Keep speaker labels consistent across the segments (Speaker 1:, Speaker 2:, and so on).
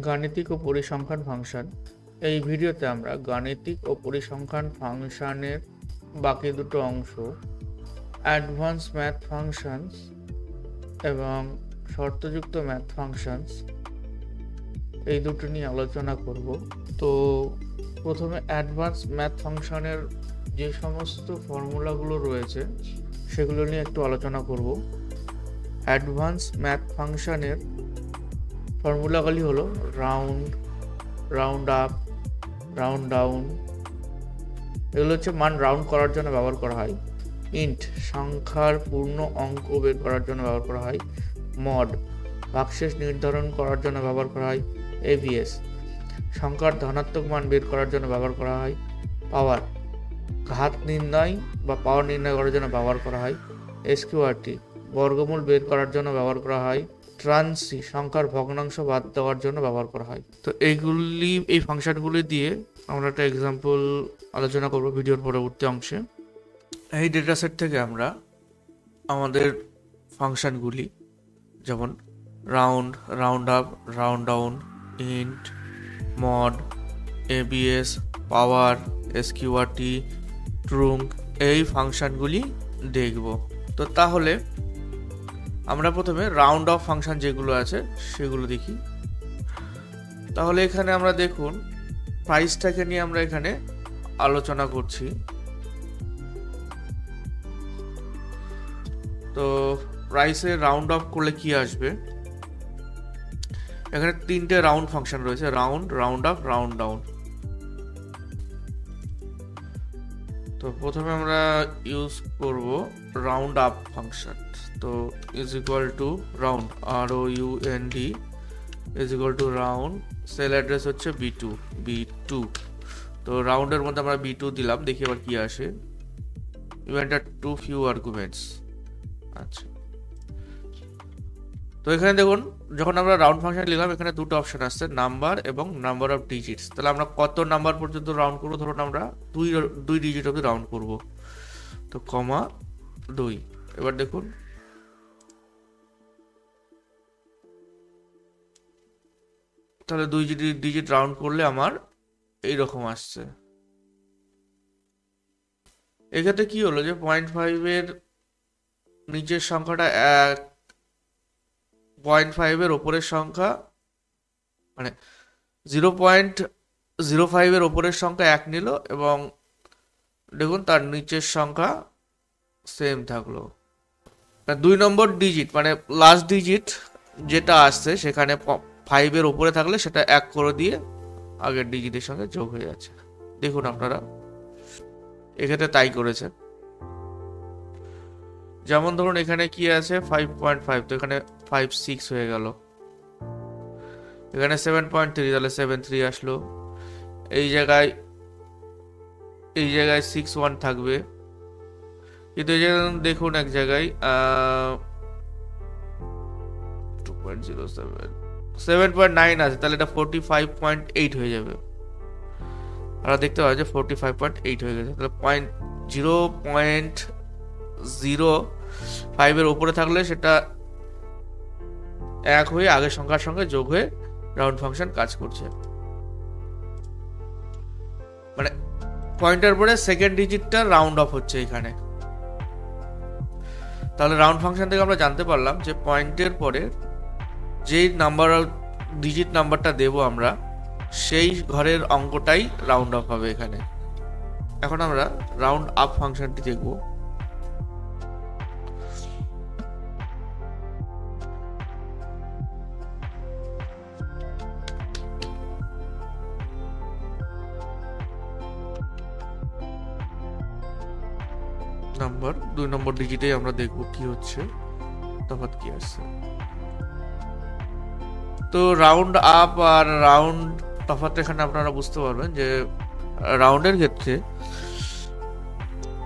Speaker 1: গাণিতিক ও পরিসংখ্যান ফাংশন। এই ভিডিওতে আমরা গাণিতিক ও পরিসংখ্যান ফাংশনের বাকি দুটো অংশ অ্যাডভান্স ম্যাথ ফাংশনস এবং শর্তযুক্ত ম্যাথ ফাংশনস এই দুটো নিয়ে আলোচনা করব। তো প্রথমে অ্যাডভান্স ম্যাথ ফাংশনের যে সমস্ত ফর্মুলাগুলো রয়েছে সেগুলো নিয়ে একটু আলোচনা করব। অ্যাডভান্স ম্যাথ ফাংশনের ফর্মুলাগুলি হলো round, round up, round down. এগুলো হচ্ছে মান রাউন্ড করার জন্য ব্যবহার করা হয়। ইন্ট সংখ্যার পূর্ণ অঙ্ক বের করার জন্য ব্যবহার করা হয়। মড ভাগশেষ নির্ধারণ করার জন্য ব্যবহার করা হয়। এবিএস সংখ্যার ধনাত্মক মান বের করার জন্য ব্যবহার করা হয়। পাওয়ার ঘাত নির্ণয় বা পাওয়ার নির্ণয় করার জন্য ব্যবহার করা হয়। এসকিউআরটি বর্গমূল বের করার জন্য ব্যবহার করা হয়। ট্রান্সি সংখ্যার ভগ্নাংশ বাদ দেওয়ার জন্য ব্যবহার করা হয়। তো এই ফাংশনগুলি দিয়ে আমরা একটা এক্সাম্পল আলোচনা করব ভিডিওর পরবর্তী অংশে। এই ডেটা সেট থেকে আমরা আমাদের ফাংশনগুলি যেমন round, round up, round down, int, mod, ABS, power, SQRT, trunc এই ফাংশনগুলি দেখব। তো তাহলে আমরা প্রথমে রাউন্ড অফ ফাংশন যেগুলো আছে সেগুলো দেখি। তাহলে এখানে আমরা দেখুন প্রাইসটাকে নিয়ে আমরা এখানে আলোচনা করছি। তো প্রাইসে রাউন্ড অফ করলে কি আসবে? এখানে তিনটে রাউন্ড ফাংশন রয়েছে, round, round up, round down. তো প্রথমে আমরা ইউজ করব রাউন্ড আপ ফাংশন। তো is equal to round, ROUND is equal to round, sell address হচ্ছে B2। তো রাউন্ডের মধ্যে আমরা B2 দিলাম, দেখি আবার কি আসে। ইভেন্ট আর টু ফিউ আর্গুমেন্টস। আচ্ছা, তো এখানে দেখুন যখন আমরা রাউন্ড ফাংশন লিখলাম এখানে দুটো অপশন আসছে, নাম্বার এবং নাম্বার অফ ডিজিটস। তাহলে আমরা কত নাম্বার পর্যন্ত রাউন্ড করবো? ধরুন আমরা দুই ডিজিট অবধি রাউন্ড করব। তো কমা 2। এবার দেখুন তাহলে 2 ডিজিট রাউন্ড করলে আমার এইরকম আসছে। এক্ষেত্রে কি হলো যে 0.5 নিচের সংখ্যাটা 0.5 ওপরের সংখ্যা, মানে 0.05 ওপরের সংখ্যা 1 নিল এবং দেখুন তার নিচের সংখ্যা সেম থাকলো। 2 নম্বর ডিজিট মানে লাস্ট ডিজিট যেটা আসছে সেখানে 5 ওপরে থাকলে সেটা 1 করে দিয়ে আগের ডিজিটের সঙ্গে যোগ হয়ে যাচ্ছে। দেখুন আপনারা এক্ষেত্রে তাই করেছে। যেমন ধরুন এখানে কি আছে 5.5, তো এখানে 5.6 হয়ে গেল। এখানে 7.3, তাহলে 7.3 আসলো। এই জায়গায় 6.1 থাকবে, কিন্তু এই জায়গায় দেখুন এক জায়গায় 2.07, 7.9 আছে, তাহলে এটা 45.8 হয়ে যাবে। আমরা দেখতে পাই যে 45.8 হয়ে গেছে। তাহলে 0.05 উপরে থাকলে সেটা 1 হয়ে আগের সংখ্যার সঙ্গে যোগ হয়ে রাউন্ড ফাংশন কাজ করছে। মানে পয়েন্টের পরে সেকেন্ড ডিজিটটা রাউন্ড অফ হচ্ছে এখানে। তাহলে রাউন্ড ফাংশন থেকে আমরা জানতে পারলাম যে পয়েন্টের পরে যেই ডিজিট নাম্বারটা দেব আমরা সেই ঘরের অঙ্কটাই রাউন্ড অফ হবে এখানে। এখন আমরা রাউন্ড আপ ফাংশনটি দেখব। নাম্বার 2 নম্বর ডিজিটে আমরা দেখব কি হচ্ছে, তফাৎ কি আসছে। তো রাউন্ড আপ আর রাউন্ড তফাৎ এখানে আপনারা বুঝতে পারবেন যে রাউন্ডের ক্ষেত্রে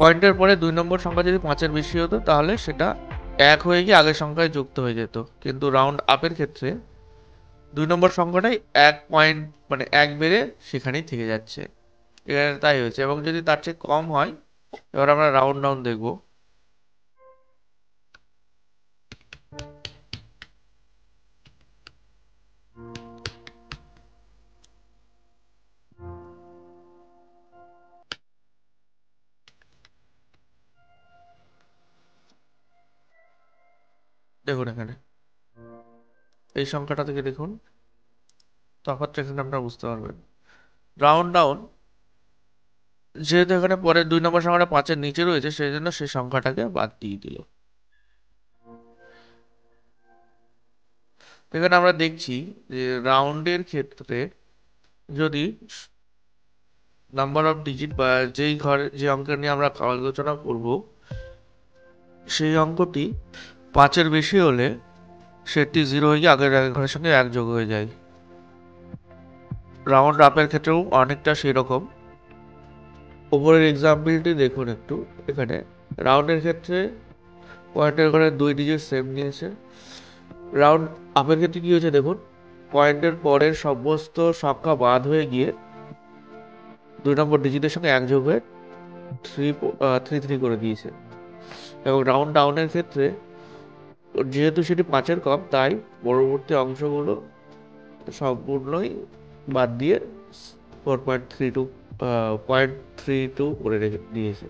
Speaker 1: পয়েন্টের পরে 2 নম্বর সংখ্যা যদি 5-এর বেশি হতো তাহলে সেটা 1 হয়ে গিয়ে আগের সংখ্যায় যুক্ত হয়ে যেত, কিন্তু রাউন্ড আপের ক্ষেত্রে 2 নম্বর সংখ্যাটাই 1 পয়েন্ট মানে 1 বেড়ে সেখানেই থেকে যাচ্ছে। এখানে তাই হয়েছে। এবং যদি তার চেয়ে কম হয়, এবার আমরা রাউন্ড ডাউন দেখব। দেখুন এখানে এই সংখ্যাটা থেকে দেখুন, তফাৎটা এখানে আপনারা বুঝতে পারবেন। রাউন্ড ডাউন, যেহেতু এখানে পরের 2 নম্বর সংখ্যাটা 5-এর নিচে রয়েছে, সেই জন্য সেই সংখ্যাটাকে বাদ দিয়ে দিল। এখানে আমরা দেখছি যে রাউন্ডের ক্ষেত্রে যদি নাম্বার অফ ডিজিট বা যেই ঘরে যে অঙ্কের নিয়ে আমরা আলোচনা করব, সেই অঙ্কটি 5-এর বেশি হলে সেটি 0 হয়ে গিয়ে আগের ঘরের সঙ্গে 1 যোগ হয়ে যায়। রাউন্ড আপের ক্ষেত্রেও অনেকটা সেই রকম। উপরের এক্সাম্পলটি দেখুন একটু। এখানে রাউন্ডের ক্ষেত্রে পয়েন্টের ঘরে 2 ডিজিট সেম নিয়েছে। রাউন্ড আপের ক্ষেত্রে কি হয়েছে দেখুন, পয়েন্টের পরের সমস্ত সংখ্যা বাদ হয়ে গিয়ে 2 নম্বর ডিজিটের সঙ্গে 1 যোগ হয়ে 3 করে দিয়েছে। এবং রাউন্ড ডাউনের ক্ষেত্রে যেহেতু সেটি 5-এর কম, তাই পরবর্তী অংশগুলো সম্পূর্ণই বাদ দিয়ে 0.32 করে রেখে দিয়েছে।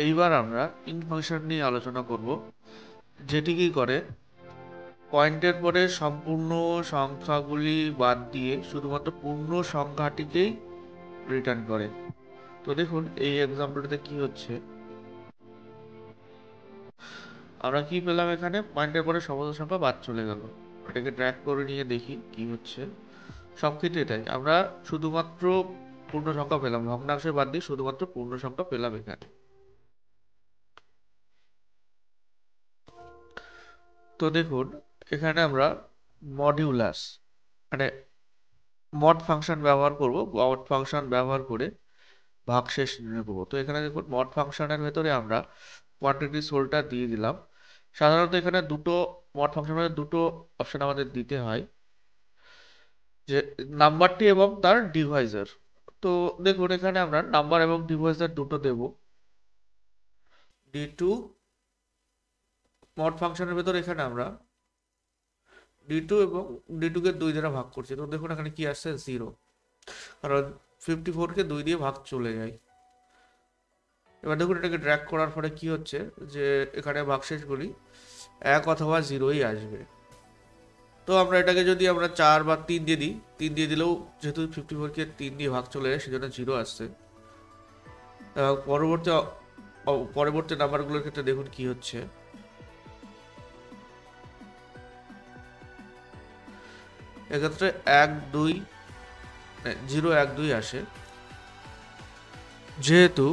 Speaker 1: এইবার আমরা ইন ফাংশন নিয়ে আলোচনা করব, যেটি কি করে পয়েন্টের পরে সম্পূর্ণ সংখ্যাগুলি বাদ দিয়ে শুধুমাত্র পূর্ণ সংখ্যাটিকেই রিটার্ন করে। তো দেখুন এই এক্সাম্পলটাতে কি হচ্ছে, আমরা কি পেলাম, এখানে পয়েন্টের পরে সমস্ত সংখ্যা বাদ চলে গেল। এটাকে ট্র্যাক করে নিয়ে দেখি কি হচ্ছে। সব ক্ষেত্রে এটাই, আমরা শুধুমাত্র পূর্ণ সংখ্যা পেলাম, ভগ্নাংশে বাদ দিয়ে শুধুমাত্র পূর্ণ সংখ্যা পেলাম এখানে। তো দেখুন এখানে আমরা মডিউলাস মানে মড ফাংশন ব্যবহার করব। মড ফাংশন ব্যবহার করে ভাগশেষ নির্ণয় করবো। তো এখানে দেখুন মড ফাংশনের ভেতরে আমরা কোয়ান্টিটি সোলটা দিয়ে দিলাম। সাধারণত এখানে মড ফাংশনের দুটো অপশন আমাদের দিতে হয়, যে নাম্বারটি এবং তার ডিভাইজার। তো দেখুন এখানে আমরা নাম্বার এবং ডিভাইজার দুটো দেব। D2 মড ফাংশনের ভেতর এখানে আমরা D2 এবং D2 কে 2 দ্বারা ভাগ করছি। তো দেখুন এখানে কি আসছে, 0, কারণ 54-কে 2 দিয়ে ভাগ চলে যায়। এবার দেখুন এটাকে ড্র্যাগ করার পরে কি হচ্ছে, যে এখানে ভাগশেষগুলি 1 অথবা 0ই আসবে। তো আমরা এটাকে যদি আমরা 4 বা 3 দিয়ে দিই, 3 দিয়ে দিলেও যেহেতু 54-কে 3 দিয়ে ভাগ চলে যায় সেজন্য 0 আসছে। পরবর্তী নাম্বারগুলোর ক্ষেত্রে দেখুন কি হচ্ছে, এক্ষেত্রে 0 1 2 আসে। যেহেতু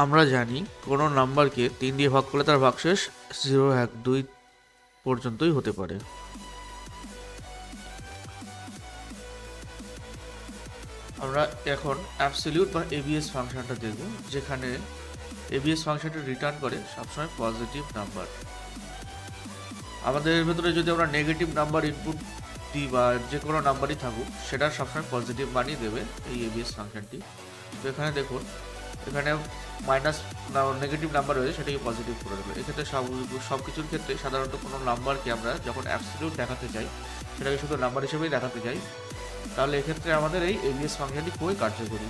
Speaker 1: আমরা জানি কোনো নাম্বারকে 3 দিয়ে ভাগ করলে তার ভাগশেষ 0 1 2 পর্যন্তই হতে পারে। আমরা এখন অ্যাবসলিউট বা এবিএস ফাংশনটা দেখব, যেখানে এবিএস ফাংশনটা রিটার্ন করে সবসময় পজিটিভ নাম্বার। আমাদের ভেতরে যদি আমরা নেগেটিভ নাম্বার ইনপুট দিই বা যে কোনো নাম্বারই থাকুক, সেটা সবসময় পজিটিভ মানই দেবে এই এবিএস ফাংশনটি। তো এখানে দেখুন এখানে নেগেটিভ নাম্বার রয়েছে, সেটাকে পজিটিভ করে দেবে। এক্ষেত্রে সব কিছুর ক্ষেত্রে সাধারণত কোনো নাম্বারকে আমরা যখন অ্যাবসলিউট দেখাতে চাই, সেটাকে শুধু নাম্বার হিসেবেই দেখাতে চাই, তাহলে এক্ষেত্রে আমাদের এই এবিএস ফাংশনটি খুবই কার্যকরী।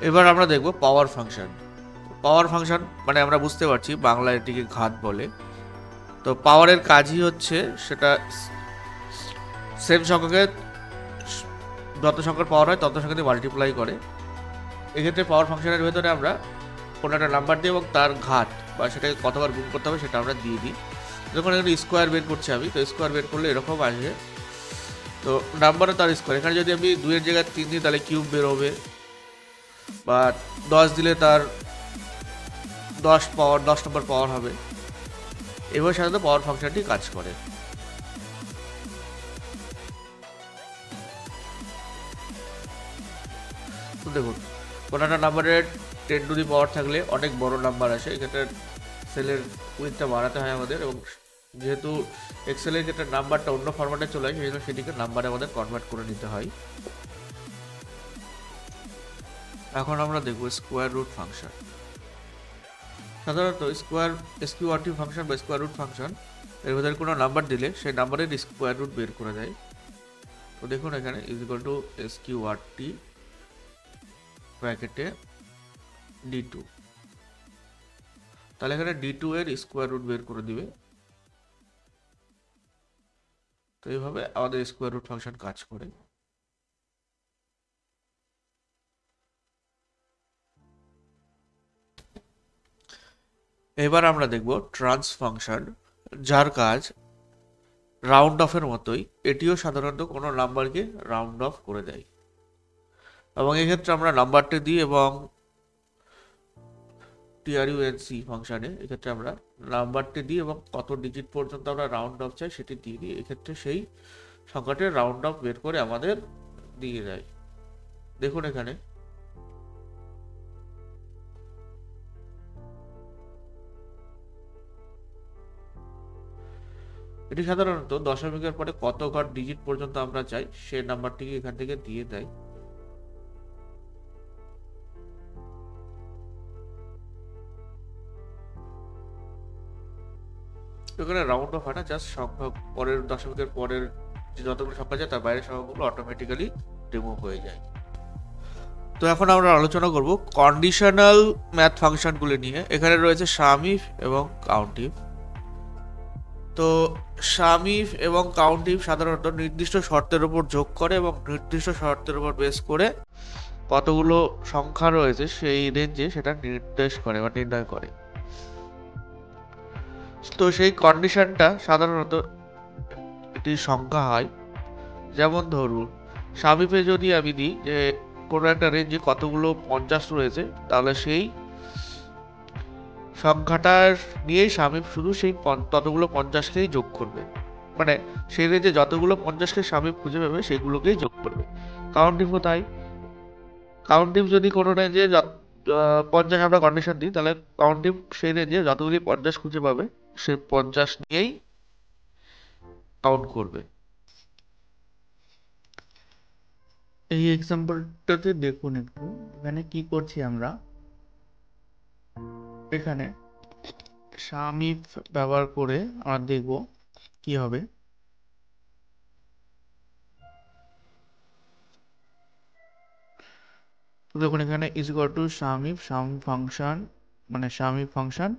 Speaker 1: এবার আমরা দেখব পাওয়ার ফাংশন। পাওয়ার ফাংশন মানে আমরা বুঝতে পারছি বাংলায় এটিকে ঘাত বলে। তো পাওয়ারের কাজই হচ্ছে সেটা সেম সংখ্যাকে যত সংখ্যার পাওয়ার হয় তত সংখ্যাতে মাল্টিপ্লাই করে। এক্ষেত্রে পাওয়ার ফাংশনের ভেতরে আমরা কোনো একটা নাম্বার দিই এবং তার ঘাত বা সেটাকে কতবার গুণ করতে হবে সেটা আমরা দিয়ে দিই। যখন এখানে স্কোয়ার বের করছি আমি, তো স্কোয়ার বের করলে এরকম আসবে। তো নাম্বারে তার স্কোয়ার, এখানে যদি আমি 2-এর জায়গায় 3 দিই তাহলে কিউব বের হবে, বা 10 দিলে তার 10 নম্বর পাওয়ার হবে। এবার সাধারণত পাওয়ার ফাংশনটি কাজ করে। তো দেখুন কোনো একটা নাম্বারের 10 টু দি পাওয়ার থাকলে অনেক বড় নাম্বার আসে, এক্ষেত্রে সেলের উইথটা বাড়াতে হয় আমাদের, এবং যেহেতু এক্সেলের ক্ষেত্রে নাম্বারটা অন্য ফরম্যাটে চলে আসে, সেই জন্য সেটিকে নাম্বারে আমাদের কনভার্ট করে নিতে হয়। এখন আমরা দেখব স্কোয়ার রুট ফাংশন। সাধারণত এসকিউআরটি ফাংশন বা স্কোয়ার রুট ফাংশন এর ভেতরে কোনো নাম্বার দিলে সেই নাম্বারের স্কোয়ার রুট বের করে দেয়। তো দেখুন এখানে ইজ ইকুয়াল টু এসকিউআরটি ব্র্যাকেটে d2, তাহলে এখানে d2 এর স্কোয়ার রুট বের করে দিবে। তো এইভাবে আমাদের স্কোয়ার রুট ফাংশন কাজ করে। এবার আমরা দেখব ট্রান্স ফাংশন, যার কাজ রাউন্ড অফের মতোই, এটিও সাধারণত কোনো নাম্বারকে রাউন্ড অফ করে দেয়। এবং এক্ষেত্রে আমরা নাম্বারটি দিই এবং ট্রান্স ফাংশনে এক্ষেত্রে আমরা নাম্বারটি দিই এবং কত ডিজিট পর্যন্ত আমরা রাউন্ড অফ চাই সেটি দিয়ে দিই। এক্ষেত্রে সেই সংখ্যাটির রাউন্ড অফ বের করে আমাদের দিয়ে দেয়। দেখুন এখানে এটি সাধারণত দশমিকের পরে কত ঘর ডিজিট পর্যন্ত আমরা চাই সেই নাম্বারটিকে এখান থেকে দিয়ে দেয়। এখানে রাউন্ড অফ হয় না, জাস্ট সংখ্যা পরের দশমিকের পরের যে যতগুলো সংখ্যা যায় তার বাইরের সংখ্যাগুলো অটোমেটিক্যালি রিমুভ হয়ে যায়। তো এখন আমরা আলোচনা করব কন্ডিশনাল ম্যাথ ফাংশনগুলি নিয়ে। এখানে রয়েছে সাম ইফ এবং কাউন্ট ইফ। তো সাম ইফ এবং কাউন্ট ইফ সাধারণত নির্দিষ্ট শর্তের উপর যোগ করে এবং নির্দিষ্ট শর্তের উপর বেস করে কতগুলো সংখ্যা রয়েছে সেই রেঞ্জে সেটা নির্দেশ করে বা নির্ণয় করে। তো সেই কন্ডিশনটা সাধারণত একটি সংখ্যা হয়। যেমন ধরুন সাম ইফে যদি আমি দিই যে কোনো একটা রেঞ্জে কতগুলো 50 রয়েছে, তাহলে সেই সংখ্যাটার নিয়েই সাম ইফ শুধু সেই ততগুলো 50কেই যোগ করবে, মানে সেই রেঞ্জে যতগুলো 50কে সাম ইফ খুঁজে পাবে সেগুলোকেই যোগ করবে। কাউন্ট ইফও তাই। কাউন্ট ইফ যদি কোনো রেঞ্জে 50 আমরা কন্ডিশন দিই, তাহলে কাউন্ট ইফ সেই রেঞ্জে যতগুলি 50 খুঁজে পাবে সেই 50 নিয়েই কাউন্ট করবে। এই এক্সাম্পলটাতে দেখুন একটু এখানে কি করছি আমরা। এখানে সাম ইফ ব্যবহার করে আমরা দেখব কি হবে। তো দেখুন এখানে is equal to some if, some function মানে সাম ইফ ফাংশন,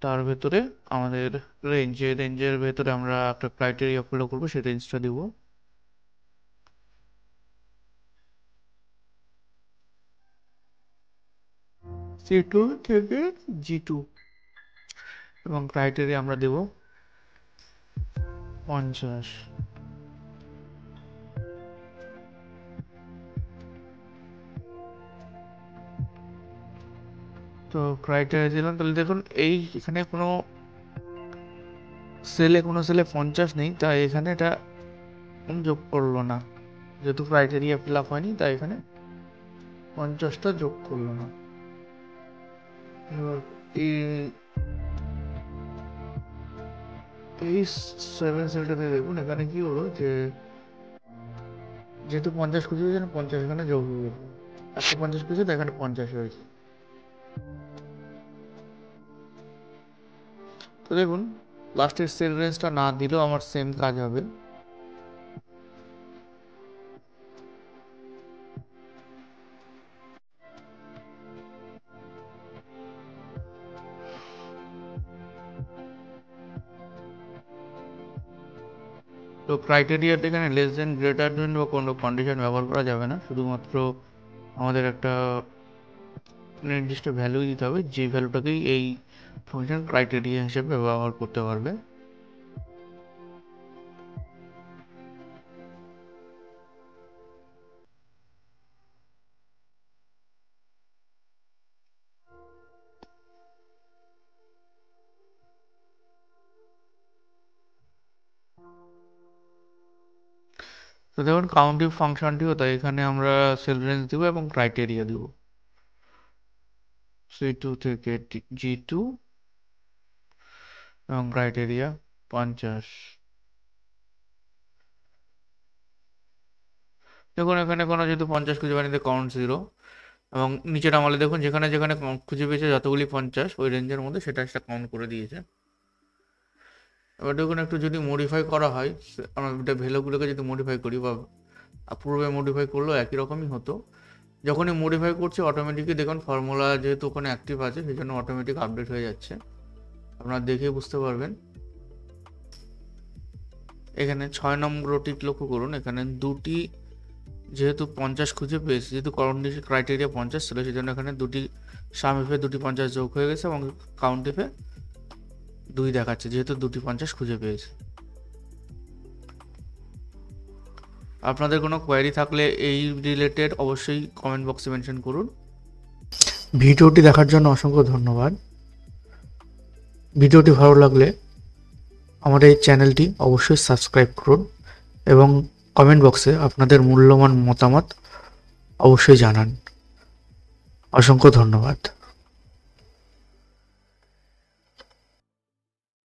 Speaker 1: তার ভেতরে আমাদের রেঞ্জের ভেতরে আমরা একটা ক্রাইটেরিয়া ফলো করবো, সেই রেঞ্জটা দিব। C2 থেকে G2 এবং ক্রাইটেরিয়া আমরা দেব 50। তো ক্রাইটেরিয়া দিলাম, তাহলে দেখুন এই এখানে কোনো সেলে 50 নেই, তাই এখানে এটা যোগ করলো না। যেহেতু ক্রাইটেরিয়া ফিল আপ হয়নি তাই এখানে 50টা যোগ করলো না। এবার এই 7 সেলটাতে দেখুন এখানে কি হলো যে যেহেতু 50 খুঁজে পেয়েছেন 50 এখানে যোগ হয়ে গেল, 150 খুঁজে তো এখানে 50 হয়েছে। তো দেখুন লাস্টের সেল রেঞ্জটা না দিলেও আমার সেম কাজ হবে। তো ক্রাইটেরিয়াতে এখানে লেস দেন গ্রেটার দেন বা কোনো কন্ডিশন ব্যবহার করা যাবে না, শুধুমাত্র আমাদের একটা নির্দিষ্ট ভ্যালু দিতে হবে, যে ভ্যালুটাকেই এই ফাংশন ক্রাইটেরিয়া হিসেবে ব্যবহার করতে পারবে। তো দেখুন কাউন্টিভ ফাংশনটিও তাই, এখানে আমরা সেল রেঞ্জ দেবো এবং ক্রাইটেরিয়া দেবো C2 থেকে G2 এবং ক্রাইটেরিয়া 50। দেখুন এখানে কোনো যেহেতু 50 খুঁজে পাইনি, কাউন্ট 0, এবং নিচের আমলে দেখুন যেখানে যেখানে খুঁজে পেয়েছে যতগুলি 50 ওই রেঞ্জের মধ্যে সেটা কাউন্ট করে দিয়েছে। এবার দেখুন একটু যদি মডিফাই করা হয়, আমরা এটা ভ্যালুগুলোকে যদি মডিফাই করি বা পূর্বে মডিফাই করলেও একই রকমই হতো। যখনই মডিফাই করছে অটোমেটিকই দেখুন ফর্মুলা যেহেতু ওখানে অ্যাক্টিভ আছে সেই জন্য অটোমেটিক আপডেট হয়ে যাচ্ছে, আপনারা দেখেই বুঝতে পারবেন। এখানে 6 নম্বর রোটি লক্ষ্য করুন, এখানে দুটি যেহেতু 50 খুঁজে পেয়েছে, যেহেতু কন্ডিশন ক্রাইটেরিয়া 50 ছিল সেই জন্য এখানে দুটি সাম ইফে দুটি 50 যোগ হয়ে গেছে এবং কাউন্ট ইফে 2 দেখাচ্ছে যেহেতু দুটি 50 খুঁজে পেয়েছে। আপনাদের কোনো কোয়ারি থাকলে এই রিলেটেড অবশ্যই কমেন্ট বক্সে মেনশন করুন। ভিডিওটি দেখার জন্য অসংখ্য ধন্যবাদ। ভিডিওটি ভালো লাগলে আমার এই চ্যানেলটি অবশ্যই সাবস্ক্রাইব করুন এবং কমেন্ট বক্সে আপনাদের মূল্যবান মতামত অবশ্যই জানান। অসংখ্য ধন্যবাদ।